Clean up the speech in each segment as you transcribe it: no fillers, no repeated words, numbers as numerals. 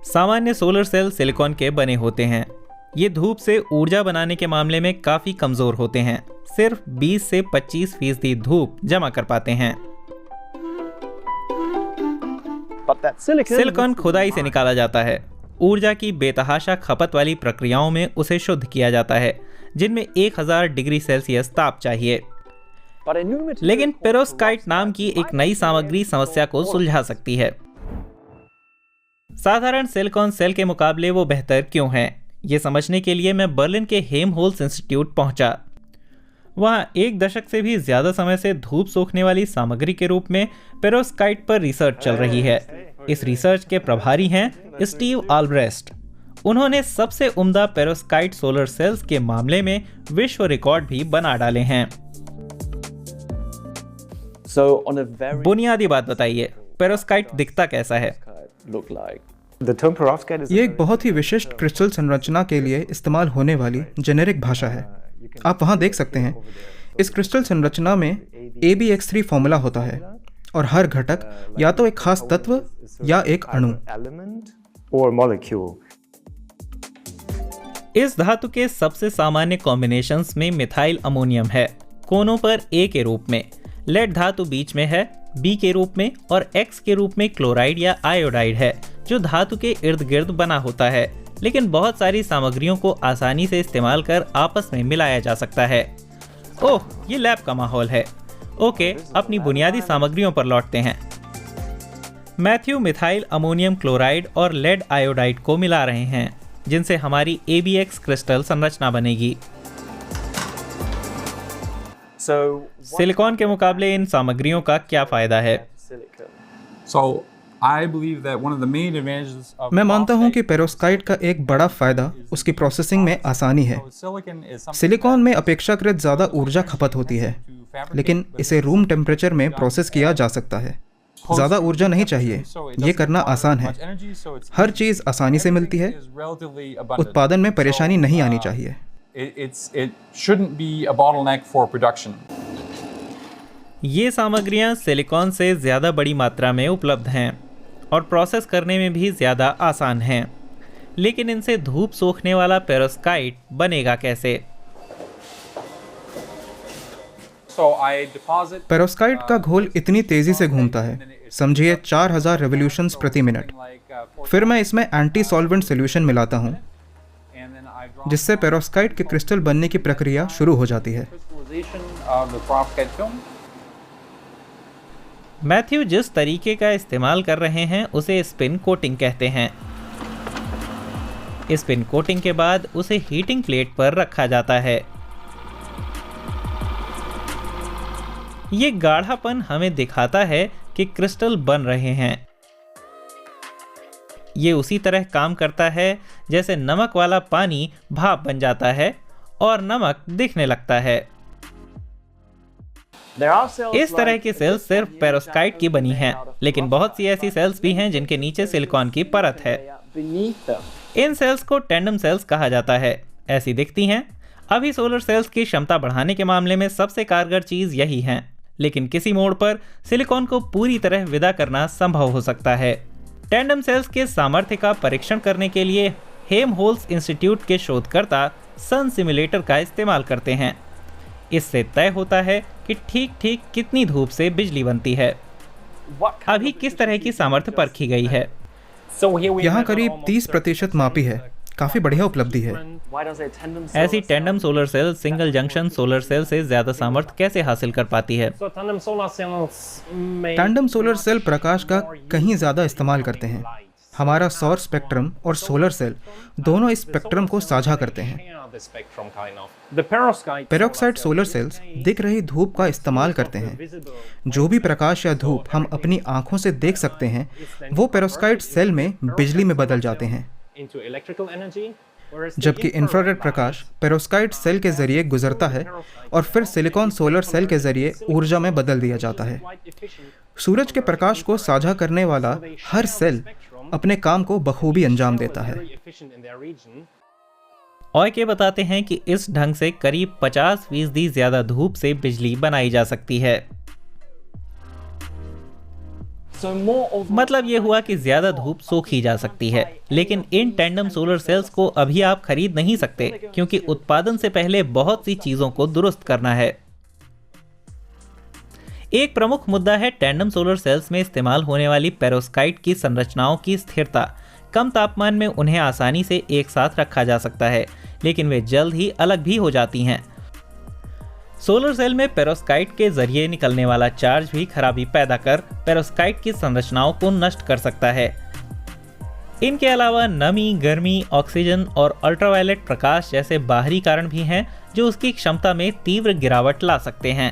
सामान्य solar cell silicon के बने होते हैं। ये धूप से ऊर्जा बनाने के मामले में काफ़ी कमज़ोर होते हैं, सिर्फ 20 से 25% धूप जमा कर पाते हैं। सिलिकॉन खुदाई से निकाला जाता है। ऊर्जा की बेतहाशा खपत वाली प्रक्रियाओं में उसे शुद्ध किया जाता है, जिनमें 1000 डिग्री सेल्सियस ताप चाहिए। लेकिन पेरोस्काइट नाम की एक नई सामग्री समस्या को सुलझा सकती है। साधारण सिलिकॉन सेल के मुकाबले वो बेहतर क्यों है, ये समझने के लिए मैं बर्लिन के हेमहोल्ट्ज इंस्टीट्यूट पहुंचा। वहां 1 दशक से भी ज्यादा समय से धूप सोखने वाली सामग्री के रूप में पेरोस्काइट पर रिसर्च चल रही है। इस रिसर्च के प्रभारी हैं स्टीव आल्ब्रेस्ट। उन्होंने सबसे उम्दा पेरोस्काइट सोलर सेल्स के मामले में विश्व रिकॉर्ड भी बना डाले हैं। बुनियादी बात बताइए, पेरोस्काइट दिखता कैसा है? ये एक बहुत ही विशिष्ट क्रिस्टल संरचना के लिए इस्तेमाल होने वाली जेनेरिक भाषा है। आप वहाँ देख सकते हैं, इस क्रिस्टल संरचना में ABX3 फॉर्मूला होता है और हर घटक या तो एक खास तत्व या एक अणु। इस धातु के सबसे सामान्य कॉम्बिनेशंस में मिथाइल अमोनियम है, कोनों पर A के रूप में, लेड धातु बीच में है B के रूप में, और X के रूप में क्लोराइड या आयोडाइड है, जो धातु के इर्द गिर्द बना होता है, लेकिन बहुत सारी सामग्रियों को आसानी से इस्तेमाल कर आपस में मिलाया जा सकता है। ओह, ये लैब का माहौल है। ओके, अपनी बुनियादी सामग्रियों पर लौटते हैं। मैथ्यू मिथाइल अमोनियम क्लोराइड और लेड आयोडाइड को मिला रहे हैं, जिनसे हमारी ABX क्रिस्टल संरचना बनेगी। सिलिकॉन के मुकाबले इन सामग्रियों का क्या फायदा है? मैं मानता हूं कि पेरोस्काइट का एक बड़ा फायदा उसकी प्रोसेसिंग में आसानी है। सिलिकॉन में अपेक्षाकृत ज़्यादा ऊर्जा खपत होती है, लेकिन इसे रूम टेम्परेचर में प्रोसेस किया जा सकता है। ज़्यादा ऊर्जा नहीं चाहिए, ये करना आसान है। हर चीज़ आसानी से मिलती है, उत्पादन में परेशानी नहीं आनी चाहिए। ये सामग्रियां सिलिकॉन से ज़्यादा बड़ी मात्रा में उपलब्ध हैं और प्रोसेस करने में भी ज़्यादा आसान हैं, लेकिन इनसे धूप सोखने वाला पेरोस्काइट बनेगा कैसे? पेरोस्काइट का घोल इतनी तेज़ी से घूमता है, समझिए 4000 रेवोल्यूशंस प्रति मिनट। फिर मैं इसमें एंटी सॉल्वेंट सोल्यूशन मिलाता हूँ, जिससे पेरोस्काइट के क्रिस्टल बनने की प्रक्रिया शुरू हो जाती है। मैथ्यू जिस तरीके का इस्तेमाल कर रहे हैं उसे स्पिन कोटिंग कहते हैं। स्पिन कोटिंग के बाद उसे हीटिंग प्लेट पर रखा जाता है। ये गाढ़ापन हमें दिखाता है कि क्रिस्टल बन रहे हैं। ये उसी तरह काम करता है जैसे नमक वाला पानी भाप बन जाता है और नमक दिखने लगता है। इस तरह की सेल्स सिर्फ पेरोस्काइट की बनी हैं, लेकिन बहुत सी ऐसी सेल्स भी हैं जिनके नीचे सिलिकॉन की परत है। इन सेल्स को टैंडम सेल्स कहा जाता है। ऐसी दिखती हैं। अभी सोलर सेल्स की क्षमता बढ़ाने के मामले में सबसे कारगर चीज यही है, लेकिन किसी मोड़ पर सिलिकॉन को पूरी तरह विदा करना संभव हो सकता है। टैंडम सेल्स के सामर्थ्य का परीक्षण करने के लिए हेमहोल्ट्ज इंस्टीट्यूट के शोधकर्ता सन सिमुलेटर का इस्तेमाल करते हैं। इससे तय होता है कि ठीक कितनी धूप से बिजली बनती है। अभी किस तरह की सामर्थ्य परखी गई है? यहाँ करीब 30% मापी है, काफी बढ़िया उपलब्धि है। ऐसी tandem solar cell single junction solar cell से ज्यादा सामर्थ्य कैसे हासिल कर पाती है? टैंडम सोलर सेल प्रकाश का कहीं ज्यादा इस्तेमाल करते हैं। हमारा सौर स्पेक्ट्रम और सोलर सेल दोनों इस स्पेक्ट्रम को साझा करते हैं। पेरोक्साइड सोलर सेल्स दिख रही धूप का इस्तेमाल करते हैं। जो भी प्रकाश या धूप हम अपनी आंखों से देख सकते हैं, वो पेरोस्काइट सेल में बिजली में बदल जाते हैं, जबकि इंफ्रारेड प्रकाश पेरोस्काइट सेल के जरिए गुजरता है और फिर सिलिकॉन सोलर सेल के जरिए ऊर्जा में बदल दिया जाता है। सूरज के प्रकाश को साझा करने वाला हर सेल अपने काम को बखूबी अंजाम देता है। ऑयके बताते हैं कि इस ढंग से करीब 50% ज्यादा धूप से बिजली बनाई जा सकती है। मतलब ये हुआ कि ज्यादा धूप सोखी जा सकती है, लेकिन इन टैंडम सोलर सेल्स को अभी आप खरीद नहीं सकते क्योंकि उत्पादन से पहले बहुत सी चीजों को दुरुस्त करना है। एक प्रमुख मुद्दा है टैंडम सोलर सेल्स में इस्तेमाल होने वाली पेरोस्काइट की संरचनाओं की स्थिरता। कम तापमान में उन्हें आसानी से एक साथ रखा जा सकता है, लेकिन वे जल्द ही अलग भी हो जाती हैं। सोलर सेल में पेरोस्काइट के जरिए निकलने वाला चार्ज भी खराबी पैदा कर पेरोस्काइट की संरचनाओं को नष्ट कर सकता है। इनके अलावा नमी, गर्मी, ऑक्सीजन और अल्ट्रावायलेट प्रकाश जैसे बाहरी कारण भी हैं जो उसकी क्षमता में तीव्र गिरावट ला सकते हैं।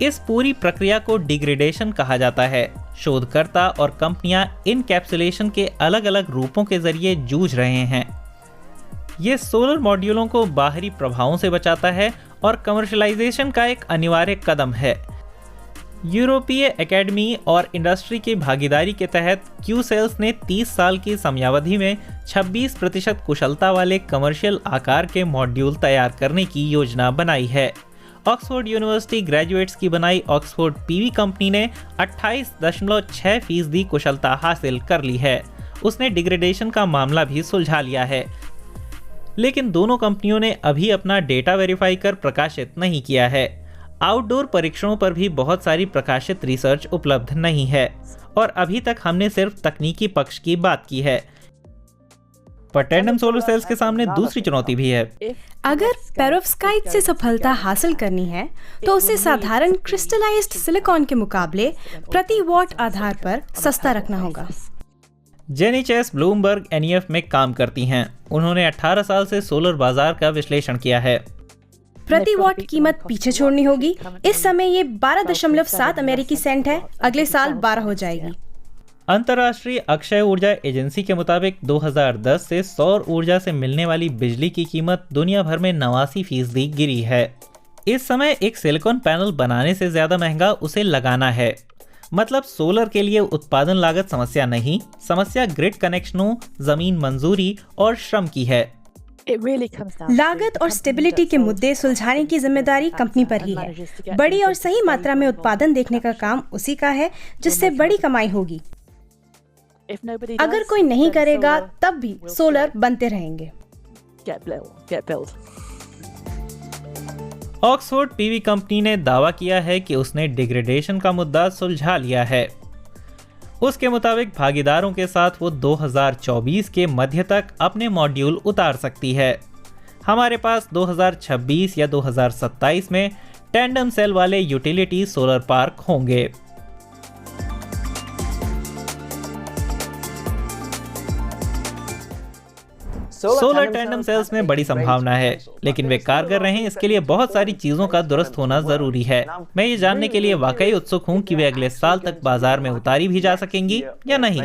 इस पूरी प्रक्रिया को डिग्रेडेशन कहा जाता है। शोधकर्ता और कंपनियां इनकैप्सुलेशन के अलग अलग रूपों के जरिए जूझ रहे हैं। ये सोलर मॉड्यूलों को बाहरी प्रभावों से बचाता है और कमर्शलाइजेशन का एक अनिवार्य कदम है। यूरोपीय एकेडमी और इंडस्ट्री की भागीदारी के तहत क्यू सेल्स ने 30 साल की समयावधि में 26% कुशलता वाले कमर्शियल आकार के मॉड्यूल तैयार करने की योजना बनाई है। ऑक्सफोर्ड यूनिवर्सिटी ग्रेजुएट्स की बनाई ऑक्सफोर्ड पीवी कंपनी ने 28.6% कुशलता हासिल कर ली है। उसने डिग्रेडेशन का मामला भी सुलझा लिया है, लेकिन दोनों कंपनियों ने अभी अपना डेटा वेरीफाई कर प्रकाशित नहीं किया है। आउटडोर परीक्षणों पर भी बहुत सारी प्रकाशित रिसर्च उपलब्ध नहीं है और अभी तक हमने सिर्फ तकनीकी पक्ष की बात की है। पर टैंडम सोलर सेल्स के सामने दूसरी चुनौती भी है। अगर पेरोव्स्काइट से सफलता हासिल करनी है तो उसे साधारण क्रिस्टलाइज्ड सिलिकॉन के मुकाबले प्रति वॉट आधार पर सस्ता रखना होगा। जेनी चेस ब्लूमबर्ग NEF में काम करती हैं। उन्होंने 18 साल से सोलर बाजार का विश्लेषण किया है। प्रति वॉट कीमत पीछे छोड़नी होगी। इस समय ये 12.7 अमेरिकी सेंट है, अगले साल 12 हो जाएगी। अंतर्राष्ट्रीय अक्षय ऊर्जा एजेंसी के मुताबिक 2010 से सौर ऊर्जा से मिलने वाली बिजली की कीमत दुनिया भर में 89% गिरी है। इस समय एक सिलिकॉन पैनल बनाने से ज्यादा महंगा उसे लगाना है। मतलब सोलर के लिए उत्पादन लागत समस्या नहीं, समस्या ग्रिड कनेक्शनों, जमीन मंजूरी और श्रम की है। लागत और स्टेबिलिटी के मुद्दे सुलझाने की जिम्मेदारी कंपनी पर ही है। बड़ी और सही मात्रा में उत्पादन देखने का काम उसी का है जिससे बड़ी कमाई होगी। अगर कोई नहीं करेगा तब भी सोलर बनते रहेंगे। ऑक्सफोर्ड पीवी कंपनी ने दावा किया है कि उसने डिग्रेडेशन का मुद्दा सुलझा लिया है। उसके मुताबिक भागीदारों के साथ वो 2024 के मध्य तक अपने मॉड्यूल उतार सकती है। हमारे पास 2026 या 2027 में टैंडम सेल वाले यूटिलिटी सोलर पार्क होंगे। सोलर टैंडम सेल्स में बड़ी संभावना है, लेकिन वे कारगर रहें इसके लिए बहुत सारी चीजों का दुरुस्त होना जरूरी है। मैं ये जानने के लिए वाकई उत्सुक हूँ कि वे अगले साल तक बाजार में उतारी भी जा सकेंगी या नहीं।